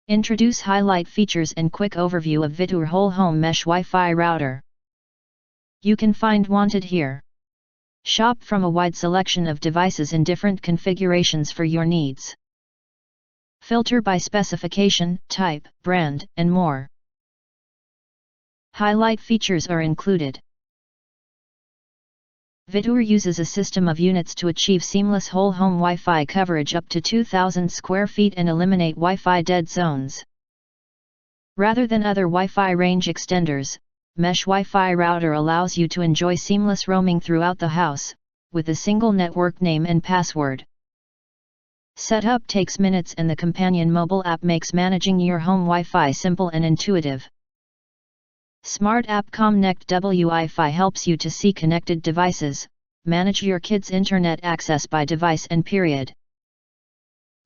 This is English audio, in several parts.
Introduce highlight features and quick overview of Victure Whole Home Mesh Wi-Fi Router. You can find wanted here. Shop from a wide selection of devices in different configurations for your needs. Filter by specification, type, brand, and more. Highlight features are included. Victure uses a system of units to achieve seamless whole home Wi-Fi coverage up to 2,000 square feet and eliminate Wi-Fi dead zones. Rather than other Wi-Fi range extenders, Mesh Wi-Fi Router allows you to enjoy seamless roaming throughout the house, with a single network name and password. Setup takes minutes and the companion mobile app makes managing your home Wi-Fi simple and intuitive. Smart App Connect Wi-Fi helps you to see connected devices, manage your kids' internet access by device and period.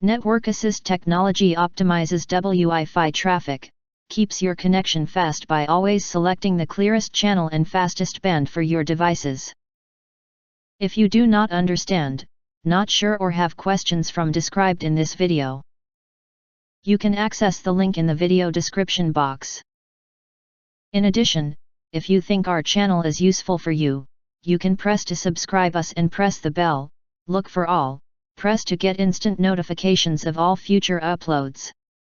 Network Assist technology optimizes Wi-Fi traffic, keeps your connection fast by always selecting the clearest channel and fastest band for your devices. If you do not understand, not sure or have questions from described in this video, you can access the link in the video description box. In addition, if you think our channel is useful for you, you can press to subscribe us and press the bell, look for all, press to get instant notifications of all future uploads.